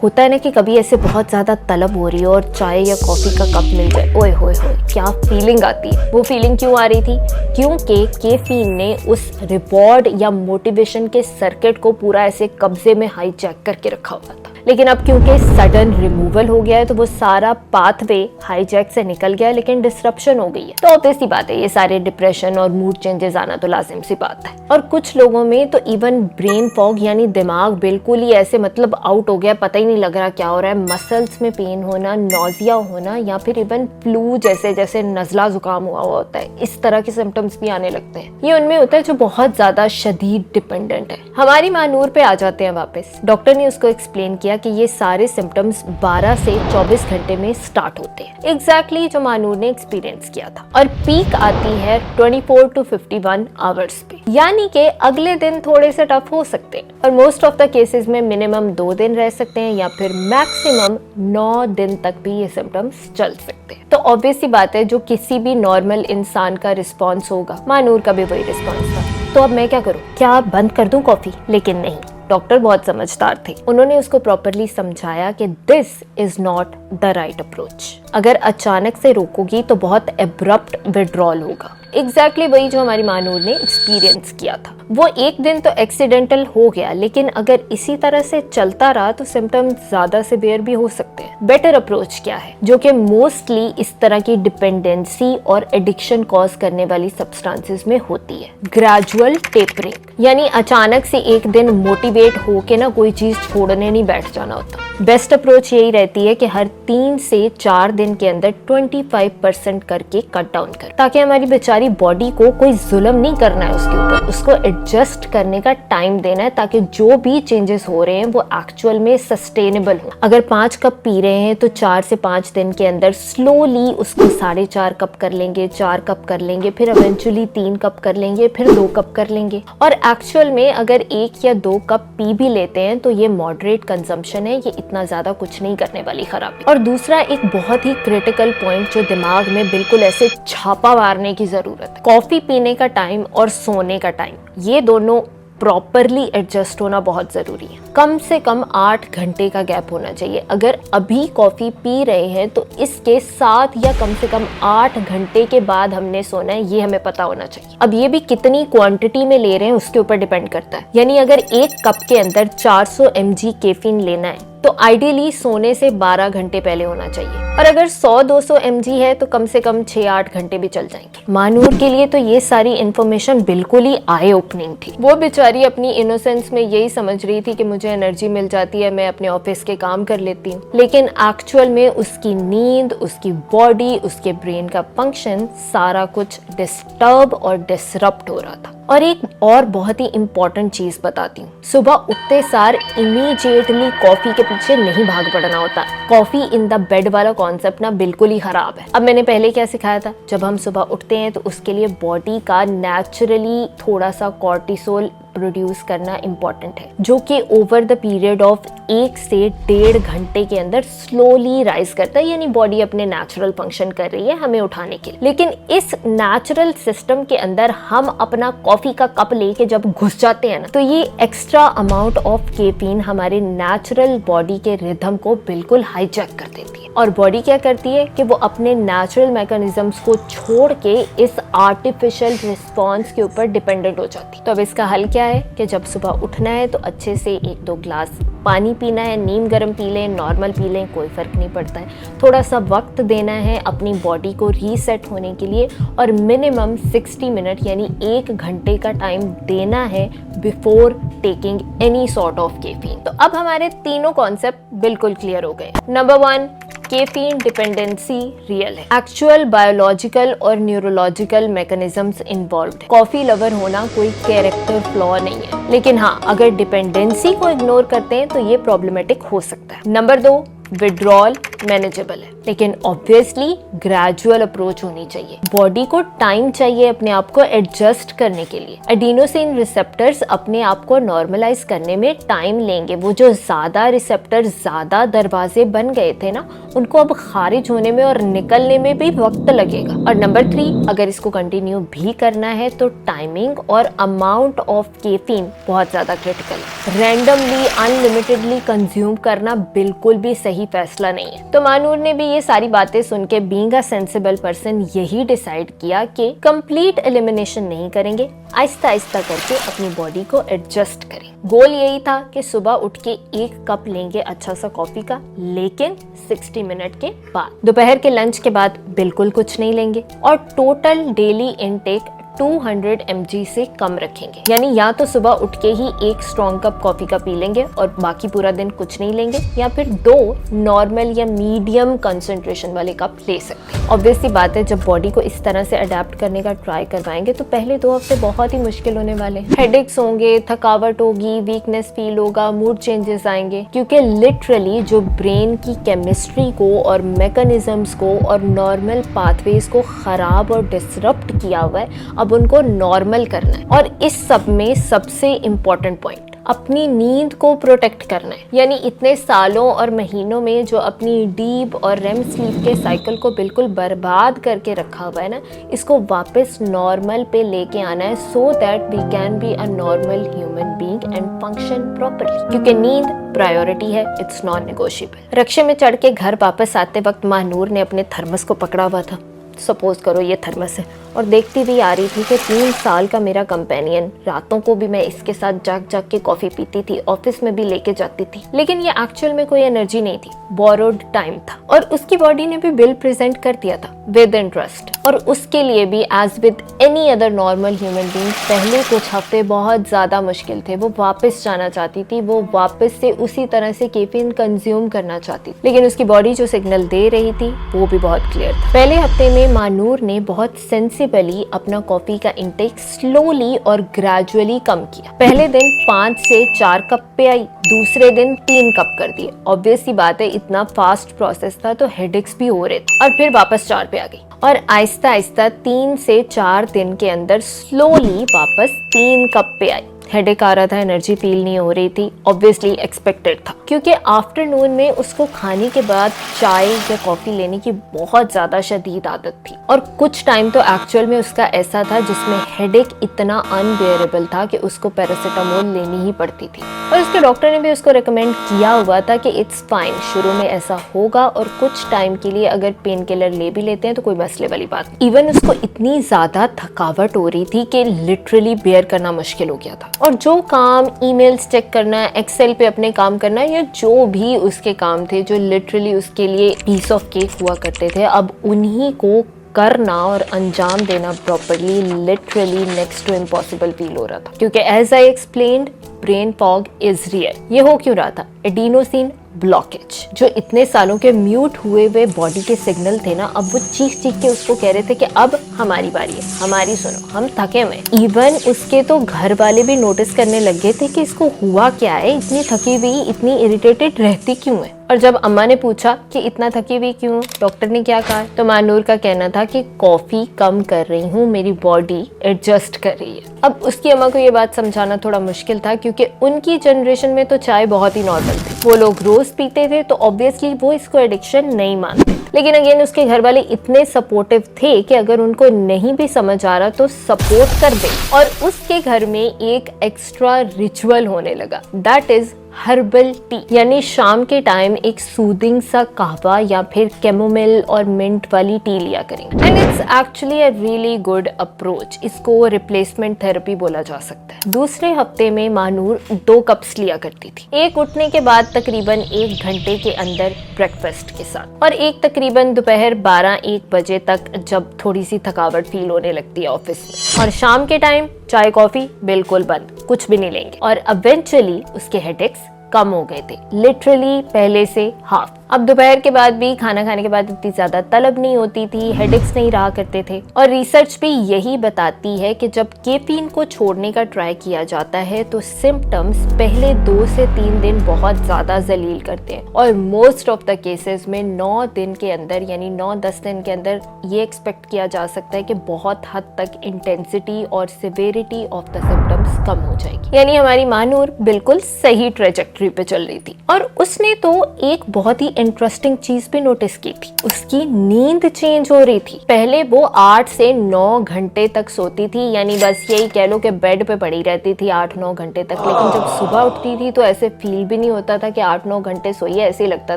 होता है ना कि कभी ऐसे बहुत ज्यादा तलब हो रही है और चाय या कॉफी का कप मिल जाए, ओए होए होए क्या फीलिंग आती है। वो फीलिंग क्यों आ रही थी, क्योंकि कैफीन ने उस रिवॉर्ड या मोटिवेशन के सर्किट को पूरा ऐसे कब्जे में हाईजैक करके रखा हुआ था। लेकिन अब क्योंकि सडन रिमूवल हो गया है तो वो सारा पाथवे हाईजैक से निकल गया है, लेकिन डिसरप्शन हो गई है। तो ऑब्वियस सी बात है, ये सारे डिप्रेशन और मूड चेंजेस आना तो लाजिम सी बात है। और कुछ लोगों में तो इवन ब्रेन फॉग, यानी दिमाग बिल्कुल ही ऐसे मतलब आउट हो गया, पता ही नहीं लग रहा क्या हो रहा है। मसल्स में पेन होना, नोजिया होना या फिर इवन फ्लू जैसे नजला जुकाम हुआ होता है, इस तरह के सिम्टम्स भी आने लगते हैं। ये उनमें होता है जो बहुत ज्यादा शदीद डिपेंडेंट है। हमारी मानूर पे आ जाते हैं वापस। डॉक्टर ने उसको एक्सप्लेन किया कि ये सारे सिम्टम्स 12 से 24 घंटे में स्टार्ट होते हैं, एग्जैक्टली जो मानूर ने एक्सपीरियंस किया था। और पीक आती है 24 to 51 आवर्स पे, यानी कि अगले दिन थोड़े से टफ हो सकते हैं और मोस्ट ऑफ द केसेस में मिनिमम 2 दिन रह सकते हैं या फिर मैक्सिमम 9 दिन तक भी ये सिम्टम्स चल सकते हैं। तो ऑब्वियस सी बात है, जो किसी भी नॉर्मल इंसान का रिस्पॉन्स होगा, मानूर का भी वही रिस्पॉन्स था। तो अब मैं क्या करूं, क्या बंद कर दूं कॉफी? लेकिन नहीं, डॉक्टर बहुत समझदार थे। उन्होंने उसको प्रॉपरली समझाया कि this is not the right approach. अगर अचानक से रोकोगी तो बहुत एब्रप्ट विड्रॉल होगा। एग्जैक्टली वही जो हमारी मानूर ने एक्सपीरियंस किया था। वो एक दिन तो एक्सीडेंटल हो गया, लेकिन अगर इसी तरह से चलता रहा तो सिम्टम्स ज्यादा सिवियर भी हो सकते हैं। बेटर अप्रोच क्या है, जो कि मोस्टली इस तरह की डिपेंडेंसी और एडिक्शन कॉज करने वाली सब्सटेंसेस में होती है, ग्रेजुअल टेपरिंग। यानी अचानक से एक दिन मोटिवेट होके ना कोई चीज छोड़ने नहीं बैठ जाना होता। बेस्ट अप्रोच यही रहती है कि हर 3 से 4 दिन के अंदर 25% करके कट डाउन कर, ताकि हमारी बेचारी बॉडी को कोई जुल्म नहीं करना है उसके ऊपर, उसको एडजस्ट करने का टाइम देना है, ताकि जो भी चेंजेस हो रहे हैं वो एक्चुअल में सस्टेनेबल हो। अगर 5 कप पी रहे हैं तो 4 से 5 दिन के अंदर स्लोली उसको 4.5 कप कर लेंगे, 4 कप कर लेंगे, फिर इवेंचुअली 3 कप कर लेंगे, फिर 2 कप कर लेंगे। और एक्चुअल में अगर 1 या 2 कप पी भी लेते हैं तो ये मॉडरेट कंजम्पशन है, ये इतना ज्यादा कुछ नहीं करने वाली खराबी। और दूसरा एक बहुत ही क्रिटिकल पॉइंट जो दिमाग में बिल्कुल ऐसे छापा मारने की जरूरत है, कॉफी पीने का टाइम और सोने का टाइम, ये दोनों प्रॉपरली एडजस्ट होना बहुत जरूरी है। कम से कम 8 घंटे का गैप होना चाहिए। अगर अभी कॉफी पी रहे हैं तो इसके 7 या कम से कम 8 घंटे के बाद हमने सोना है, ये हमें पता होना चाहिए। अब ये भी कितनी क्वांटिटी में ले रहे हैं उसके ऊपर डिपेंड करता है। यानी अगर 1 कप के अंदर 400 mg कैफीन लेना है तो आइडियली सोने से 12 घंटे पहले होना चाहिए, और अगर 100-200 mg है तो कम से कम 6-8 घंटे भी चल जाएंगे। महानूर के लिए तो ये सारी इन्फॉर्मेशन बिल्कुल ही आई ओपनिंग थी। वो बेचारी अपनी इनोसेंस में यही समझ रही थी कि मुझे एनर्जी मिल जाती है, मैं अपने ऑफिस के काम कर लेती हूँ, लेकिन एक्चुअल में उसकी नींद, उसकी बॉडी, उसके ब्रेन का फंक्शन सारा कुछ डिस्टर्ब और डिसरप्ट हो रहा था। और एक और बहुत ही इंपॉर्टेंट चीज बताती हूँ, सुबह उठते सार इमीडिएटली कॉफी के पीछे नहीं भाग पड़ना होता। कॉफी इन द बेड वाला कॉन्सेप्ट ना बिल्कुल ही खराब है। अब मैंने पहले क्या सिखाया था, जब हम सुबह उठते हैं तो उसके लिए बॉडी का नेचुरली थोड़ा सा कॉर्टिसोल प्रोड्यूस करना इंपॉर्टेंट है, जो कि ओवर द पीरियड ऑफ 1 से 1.5 घंटे के अंदर स्लोली राइज करता है। यानी बॉडी अपने नेचुरल फंक्शन कर रही है हमें उठाने के लिए। लेकिन इस नेचुरल सिस्टम के अंदर हम अपना कॉफी का कप लेके जब घुस जाते हैं ना, तो ये एक्स्ट्रा अमाउंट ऑफ कैफीन हमारे नेचुरल बॉडी के रिदम को बिल्कुल हाईजैक कर देती है। और बॉडी क्या करती है कि वो अपने नेचुरल मैकेनिज्म्स को छोड़ के इस आर्टिफिशियल रिस्पॉन्स के ऊपर डिपेंडेंट हो जाती है। तो अब इसका हल क्या है कि जब सुबह उठना है तो अच्छे से 1-2 ग्लास पानी पीना है, नीम गर्म पी लें, नॉर्मल पी लें, कोई फर्क नहीं पड़ता है। थोड़ा सा वक्त देना है अपनी बॉडी को रीसेट होने के लिए, और मिनिमम 60 मिनट यानी 1 घंटे का टाइम देना है before taking any sort of caffeine. तो अब हमारे तीनों कॉन्सेप्ट बिल्कुल क्लियर हो गए। नंबर 1, कैफीन डिपेंडेंसी रियल है। एक्चुअल बायोलॉजिकल और न्यूरोलॉजिकल मैकेनिज्म्स इन्वॉल्व्ड है। कॉफी लवर होना कोई कैरेक्टर फ्लॉ नहीं है, लेकिन हाँ, अगर डिपेंडेंसी को इग्नोर करते हैं तो ये प्रॉब्लमेटिक हो सकता है। नंबर 2, विड्रॉल मैनेजेबल है, लेकिन ऑब्वियसली ग्रेजुअल अप्रोच होनी चाहिए। बॉडी को टाइम चाहिए अपने आप को एडजस्ट करने के लिए। एडिनोसिन रिसेप्टर्स अपने आप को नॉर्मलाइज करने में टाइम लेंगे। वो जो ज्यादा रिसेप्टर ज्यादा दरवाजे बन गए थे ना, उनको अब खारिज होने में और निकलने में भी वक्त लगेगा। और नंबर 3, अगर इसको कंटिन्यू भी करना है तो टाइमिंग और अमाउंट ऑफ कैफीन बहुत ज्यादा क्रिटिकल है। रैंडमली अनलिमिटेडली कंज्यूम करना बिल्कुल भी सही फैसला नहीं है। तो महानूर ने भी ये सारी बातें सुन के बीइंग अ सेंसिबल पर्सन यही डिसाइड किया कि कंप्लीट एलिमिनेशन नहीं करेंगे, आहिस्ता आहिस्ता करके अपनी बॉडी को एडजस्ट करें। गोल यही था कि सुबह उठ के 1 कप लेंगे अच्छा सा कॉफी का, लेकिन 60 मिनट के बाद। दोपहर के लंच के बाद बिल्कुल कुछ नहीं लेंगे, और टोटल डेली इनटेक 200 mg से कम रखेंगे। यानी या तो सुबह उठ के ही 1 स्ट्रॉन्ग कप कॉफी का पी लेंगे और बाकी पूरा दिन कुछ नहीं लेंगे, या फिर 2 नॉर्मल या मीडियम कंसंट्रेशन वाले कप ले सकते हैं। ऑब्वियसली बात है, जब बॉडी को इस तरह से अडेप्ट करने का ट्राई करवाएंगे तो पहले 2 हफ्ते बहुत ही मुश्किल होने वाले हैं। हेडेक्स होंगे, थकावट होगी, वीकनेस फील होगा, मूड चेंजेस आएंगे, क्योंकि लिटरली जो ब्रेन की केमिस्ट्री को और मैकेनिज्म्स को और नॉर्मल पाथवेज को खराब और डिसरप्ट किया हुआ है, अब उनको नॉर्मल करना है। और इस सब में सबसे इम्पोर्टेंट पॉइंट, अपनी नींद को प्रोटेक्ट करना है। यानी इतने सालों और महीनों में जो अपनी डीप और रेम स्लीप के साइकिल को बिल्कुल बर्बाद करके रखा हुआ है ना, इसको वापस नॉर्मल पे लेके आना है, so that we can be a normal human being and function properly. क्योंकि नींद प्रायोरिटी है, इट्स नॉन नेगोशिएबल। रिक्शे में चढ़ के घर वापस आते वक्त महानूर ने अपने थर्मस को पकड़ा हुआ था। सपोज करो ये थर्मस है, और देखती भी आ रही थी कि 3 साल का मेरा कंपेनियन, रातों को भी मैं इसके साथ जाग जाग के कॉफी पीती थी, ऑफिस में भी लेके जाती थी, लेकिन ये एक्चुअल में कोई एनर्जी नहीं थी, बोरोड टाइम था। और उसकी बॉडी ने भी बिल प्रेजेंट कर दिया था, विद इंटरेस्ट। और उसके लिए भी as with any other normal human being पहले कुछ हफ्ते बहुत ज़्यादा मुश्किल थे। वो वापस जाना चाहती थी, वो वापस से उसी तरह से कैफीन कंज्यूम करना चाहती थी, लेकिन उसकी बॉडी जो सिग्नल दे रही थी वो भी बहुत क्लियर था। पहले हफ्ते में मानूर ने बहुत सेंसिबली अपना कॉफी का इंटेक स्लोली और ग्रेजुअली कम किया। पहले दिन 5 से 4 कप पे आई, दूसरे दिन 3 कप कर दिए। ऑब्वियस सी बात है, इतना फास्ट प्रोसेस था तो हेडेक्स भी हो रहे थे। और फिर वापस 4 पे आ गई और आहिस्ता आहिस्ता 3 से 4 दिन के अंदर स्लोली वापस 3 कप पे आई। हेडेक आ रहा था, एनर्जी फील नहीं हो रही थी, ऑब्वियसली एक्सपेक्टेड था, क्योंकि आफ्टरनून में उसको खाने के बाद चाय या कॉफी लेने की बहुत ज्यादा शदीद आदत थी। और कुछ टाइम तो एक्चुअल में उसका ऐसा था जिसमें हेडेक इतना अनबेयरेबल था कि उसको पैरासीटामोल लेनी ही पड़ती थी। और उसके डॉक्टर ने भी उसको रिकमेंड किया हुआ था कि इट्स फाइन, शुरू में ऐसा होगा और कुछ टाइम के लिए अगर पेन किलर ले भी लेते हैं तो कोई मसले वाली बात। इवन उसको इतनी ज्यादा थकावट हो रही थी कि लिटरली बेयर करना मुश्किल हो गया था। और जो काम ईमेल्स चेक करना, एक्सेल पे अपने काम करना या जो भी उसके काम थे जो लिटरली उसके लिए पीस ऑफ केक हुआ करते थे, अब उन्हीं को करना और अंजाम देना properly literally next to impossible feel हो रहा था। क्योंकि as I explained, brain fog is real. ये हो क्यों रहा था? एडिनोसिन ब्लॉकेज, जो इतने सालों के म्यूट हुए बॉडी के सिग्नल थे ना, अब वो चीख चीख के उसको कह रहे थे कि अब हमारी बारी है, हमारी सुनो, हम थके हुए। इवन उसके तो घर वाले भी नोटिस करने लग गए थे कि इसको हुआ क्या है, इतनी थकी हुई, इतनी इरिटेटेड रहती क्यों है। और जब अम्मा ने पूछा कि इतना थकी हुई क्यों, डॉक्टर ने क्या कहा, तो मानूर का कहना था कि कॉफी कम कर रही हूँ, मेरी बॉडी एडजस्ट कर रही है। अब उसकी अम्मा को ये बात समझाना थोड़ा मुश्किल था, क्योंकि उनकी जनरेशन में तो चाय बहुत ही नॉर्मल थी, वो लोग रोज पीते थे, तो ऑब्वियसली वो इसको एडिक्शन नहीं मानते। लेकिन अगेन उसके घर वाले इतने सपोर्टिव थे कि अगर उनको नहीं भी समझ आ रहा तो सपोर्ट कर दे। और उसके घर में एक एक्स्ट्रा रिचुअल होने लगा, दैट इज हर्बल टी। यानी शाम के टाइम एक सूदिंग सा कहवा या फिर कैमोमिल और मिंट वाली टी लिया करेंगे। And it's actually a really good approach. इसको रिप्लेसमेंट थेरेपी बोला जा सकता है। दूसरे हफ्ते में मानूर 2 कप्स लिया करती थी, एक उठने के बाद तकरीबन 1 घंटे के अंदर ब्रेकफास्ट के साथ, और एक तकरीबन दोपहर 12-1 बजे तक जब थोड़ी सी थकावट फील होने लगती है ऑफिस में। और शाम के टाइम चाय कॉफी बिल्कुल बंद, कुछ भी नहीं लेंगे। और इवेंचुअली उसके हेडेक्स कम हो गए थे, लिटरली पहले से हाफ। अब दोपहर के बाद भी खाना खाने के बाद इतनी ज्यादा तलब नहीं होती थी, हेडेक्स नहीं रहा करते थे। और रिसर्च भी यही बताती है कि जब कैफीन को छोड़ने का ट्राई किया जाता है तो सिम्टम्स पहले 2 से 3 दिन बहुत ज्यादा जलील करते हैं, और मोस्ट ऑफ द केसेस में 9 दिन के अंदर, यानी 9-10 दिन के अंदर ये एक्सपेक्ट किया जा सकता है कि बहुत हद तक इंटेंसिटी और सिवियरिटी ऑफ द सिम्टम्स कम हो जाएगी। यानी हमारी मानूर बिल्कुल सही ट्रेजेक्टरी पे चल रही थी। और उसने तो एक बहुत ही इंटरेस्टिंग चीज भी नोटिस की थी, उसकी नींद चेंज हो रही थी। पहले वो 8 से 9 घंटे तक सोती थी, यानी बस यही कह लो कि बेड पे पड़ी रहती थी 8-9 घंटे तक। लेकिन जब सुबह उठती थी तो ऐसे फील भी नहीं होता था कि 8-9 घंटे सोई है, ऐसे लगता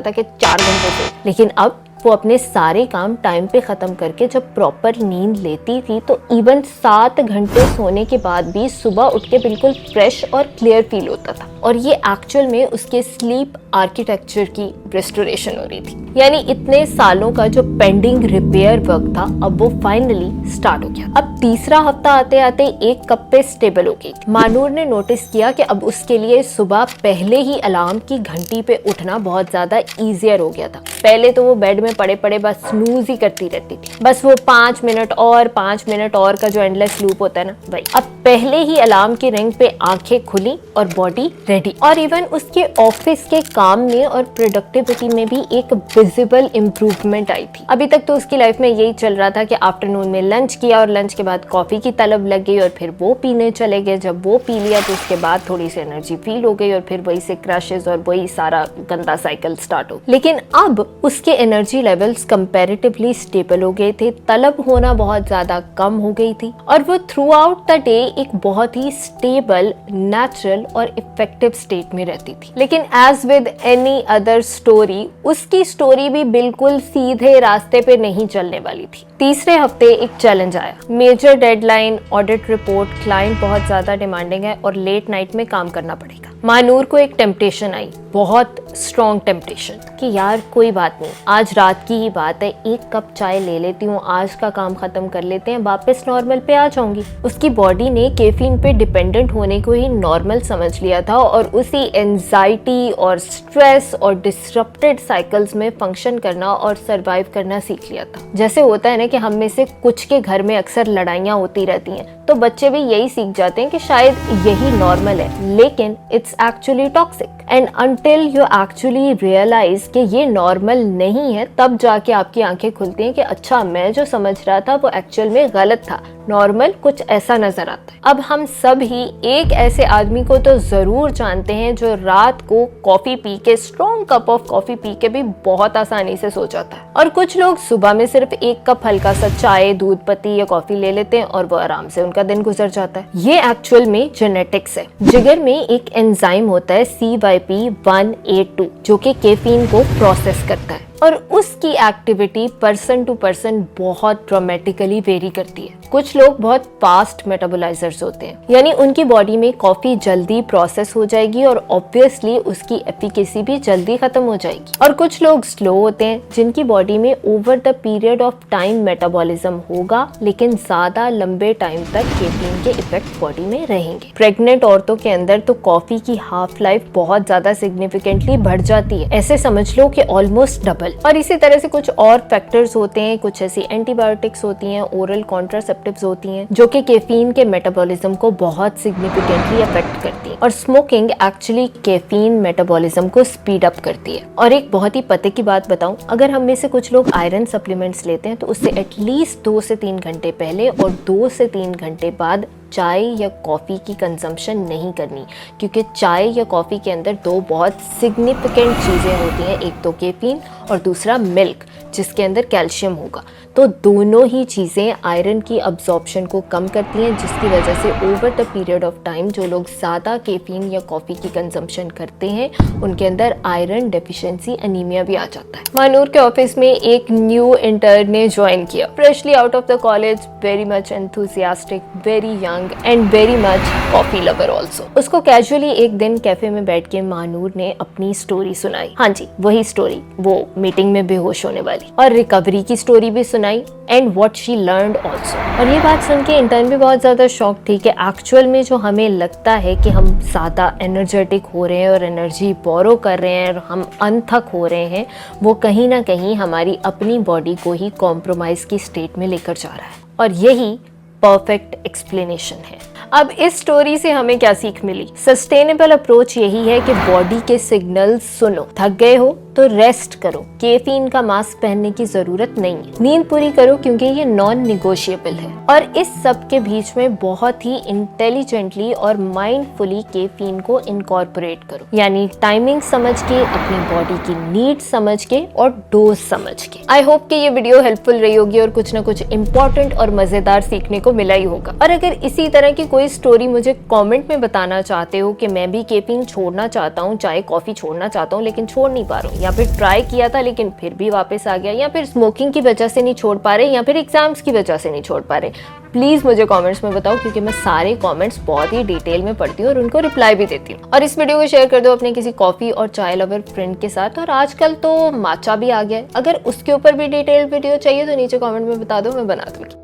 था कि 4 घंटे सोई। लेकिन अब वो अपने सारे काम टाइम पे खत्म करके जब प्रॉपर नींद लेती थी तो इवन 7 घंटे सोने के बाद भी सुबह उठ के बिल्कुल फ्रेश और क्लियर फील होता था। और ये एक्चुअल में उसके स्लीप आर्किटेक्चर की रेस्टोरेशन हो रही थी। यानी इतने सालों का जो पेंडिंग रिपेयर वर्क था, अब वो फाइनली स्टार्ट हो गया। अब तीसरा हफ्ता आते आते 1 कप पे स्टेबल हो गई थी। मानूर ने नोटिस किया कि अब उसके लिए सुबह पहले ही अलार्म की घंटी पे उठना बहुत ज्यादा ईजियर हो गया था। पहले तो वो बेड में पड़े पड़े बस स्नूज ही करती रहती थी, बस वो 5 मिनट और 5 मिनट और का जो एंडलेस लूप होता है ना, वही। अब पहले ही अलार्म की रिंग पे आंखें खुली और बॉडी रेडी। और इवन उसके ऑफिस के काम में और प्रोडक्टिविटी में भी एक विजिबल इम्प्रूवमेंट आई थी। अभी तक तो उसकी लाइफ में यही चल रहा था कि आफ्टरनून में लंच किया और लंच के बाद कॉफी की तलब लग गई और फिर वो पीने चले गए। जब वो पी लिया तो उसके बाद थोड़ी सी एनर्जी फील हो गई और फिर वही से क्रैशेस और वही सारा गंदा साइकिल स्टार्ट हो। लेकिन अब उसके एनर्जी लेवल्स कंपैरेटिवली स्टेबल हो गए थे, तलब होना बहुत ज्यादा कम हो गई थी और वो थ्रू आउट द डे एक बहुत ही स्टेबल, नेचुरल और इफेक्टिव स्टेट में रहती थी। लेकिन as with any other story, उसकी स्टोरी भी बिल्कुल सीधे रास्ते पे नहीं चलने वाली थी। तीसरे हफ्ते एक चैलेंज आया, major deadline, audit report, client बहुत ज्यादा डिमांडिंग है और लेट नाइट में काम करना पड़ेगा। मानूर को एक टेम्पटेशन आई, बहुत स्ट्रॉन्ग टेम्पटेशन, कि यार कोई बात नहीं, आज रात की ही बात है, 1 कप चाय ले लेती हूँ, आज का काम खत्म कर लेते हैं, वापस नॉर्मल पे आ जाऊंगी। उसकी बॉडी ने कैफीन पे डिपेंडेंट होने को ही नॉर्मल समझ लिया था और उसी एंजाइटी और स्ट्रेस और डिसरप्टेड साइकिल्स में फंक्शन करना और सरवाइव करना सीख लिया था। जैसे होता है ना कि हम में से कुछ के घर में अक्सर लड़ाइयाँ होती रहती हैं, तो बच्चे भी यही सीख जाते हैं कि शायद यही नॉर्मल है, लेकिन it's actually toxic. And until you actually realise कि ये नॉर्मल नहीं है, तब जाके आपकी आंखें खुलती हैं कि अच्छा, मैं जो समझ रहा था वो एक्चुअल में गलत था, नॉर्मल कुछ ऐसा नजर आता है। अब हम सब ही एक ऐसे आदमी को तो जरूर जानते हैं जो रात को कॉफी पी के, strong cup of coffee P के भी बहुत आसानी से सो जाता है, और कुछ लोग सुबह में सिर्फ 1 कप हल्का सा चाय, दूध पत्ती या कॉफी ले लेते हैं और वो आराम से उनका दिन गुजर जाता है। ये एक्चुअल में जेनेटिक्स है। जिगर में एक एंजाइम होता है CYP1A2 जो कि कैफीन को प्रोसेस करता है, और उसकी एक्टिविटी पर्सन टू पर्सन बहुत ड्रामेटिकली वेरी करती है। कुछ लोग बहुत फास्ट मेटाबोलाइजर्स होते हैं, यानी उनकी बॉडी में कॉफी जल्दी प्रोसेस हो जाएगी और ऑब्वियसली उसकी एफिकेसी भी जल्दी खत्म हो जाएगी। और कुछ लोग स्लो होते हैं जिनकी बॉडी में over the period of time metabolism होगा, लेकिन ज्यादा लंबे टाइम तक कैफीन के इफेक्ट बॉडी में रहेंगे। प्रेग्नेंट औरतों के अंदर तो कॉफी की हाफ लाइफ बहुत ज्यादा सिग्निफिकेंटली बढ़ जाती है, ऐसे समझ लो कि ऑलमोस्ट डबल। और इसी तरह से कुछ और फैक्टर्स होते हैं, कुछ ऐसी एंटीबायोटिक्स होती हैं, ओरल कॉन्ट्रासेप्टिव्स होती हैं जो कि कैफीन के मेटाबॉलिज्म को बहुत सिग्निफिकेंटली अफेक्ट करती है। और स्मोकिंग एक्चुअली कैफीन मेटाबॉलिज्म को स्पीड अप करती है। और एक बहुत ही पते की बात बताऊं, अगर हम में से कुछ लोग आयरन सप्लीमेंट्स लेते हैं तो उससे एटलीस्ट 2 से 3 घंटे पहले और 2 से 3 घंटे बाद चाय या कॉफ़ी की कंजम्पशन नहीं करनी, क्योंकि चाय या कॉफ़ी के अंदर 2 बहुत सिग्निफिकेंट चीज़ें होती हैं, एक तो कैफीन और दूसरा मिल्क जिसके अंदर कैल्शियम होगा। तो दोनों ही चीज़ें आयरन की अब्जॉर्प्शन को कम करती हैं, जिसकी वजह से over the period of time जो लोग ज़्यादा कैफीन या कॉफ़ी की कंजम्पशन करते हैं उनके अंदर आयरन डेफिशिएंसी, एनीमिया भी आ जाता है। मानूर के ऑफिस में एक न्यू इंटर्न ने ज्वाइन किया, freshly out of the college, very much enthusiastic, very young and very much coffee lover also. उसको कैजुअली एक दिन कैफे में बैठ के मानूर ने अपनी स्टोरी सुनाई। हाँ जी, वही स्टोरी, वो मीटिंग में बेहोश होने वाली, और रिकवरी की स्टोरी भी सुनाई and what she learned also. और ये बात सुन के इंटर्न भी बहुत ज्यादा शॉक थी कि एक्चुअल में जो हमें लगता है कि हम ज्यादा एनर्जेटिक हो रहे हैं और एनर्जी बोरो कर रहे हैं और हम अनथक हो रहे हैं, वो कहीं ना कहीं हमारी अपनी बॉडी को ही कॉम्प्रोमाइज की स्टेट में लेकर जा रहा है। और यही परफेक्ट एक्सप्लेनेशन है। अब इस स्टोरी से हमें क्या सीख मिली? सस्टेनेबल अप्रोच यही है कि बॉडी के सिग्नल सुनो। थक गए हो तो रेस्ट करो, कैफीन का मास्क पहनने की जरूरत नहीं है, नींद पूरी करो क्योंकि ये नॉन निगोशिएबल है। और इस सब के बीच में बहुत ही इंटेलिजेंटली और माइंडफुली कैफीन को इनकॉर्पोरेट करो, यानी टाइमिंग समझ के, अपनी बॉडी की नीड समझ के और डोज समझ के। आई होप कि ये वीडियो हेल्पफुल रही होगी और कुछ ना कुछ इंपॉर्टेंट और मजेदार सीखने को मिला ही होगा। और अगर इसी तरह की कोई स्टोरी मुझे कमेंट में बताना चाहते हो कि मैं भी कैफीन छोड़ना चाहता हूँ, चाय कॉफी छोड़ना चाहता हूँ लेकिन छोड़ नहीं पा रहा हूँ, या फिर ट्राई किया था लेकिन फिर भी वापस आ गया, या फिर स्मोकिंग की वजह से नहीं छोड़ पा रहे, या फिर एग्जाम्स की वजह से नहीं छोड़ पा रहे, प्लीज मुझे कमेंट्स में बताओ, क्योंकि मैं सारे कमेंट्स बहुत ही डिटेल में पढ़ती हूँ और उनको रिप्लाई भी देती हूँ। और इस वीडियो को शेयर कर दो अपने किसी कॉफी और चाय लवर फ्रेंड के साथ। और आजकल तो माचा भी आ गया है, अगर उसके ऊपर भी डिटेल वीडियो चाहिए तो नीचे कमेंट में बता दो, मैं बना दूंगी।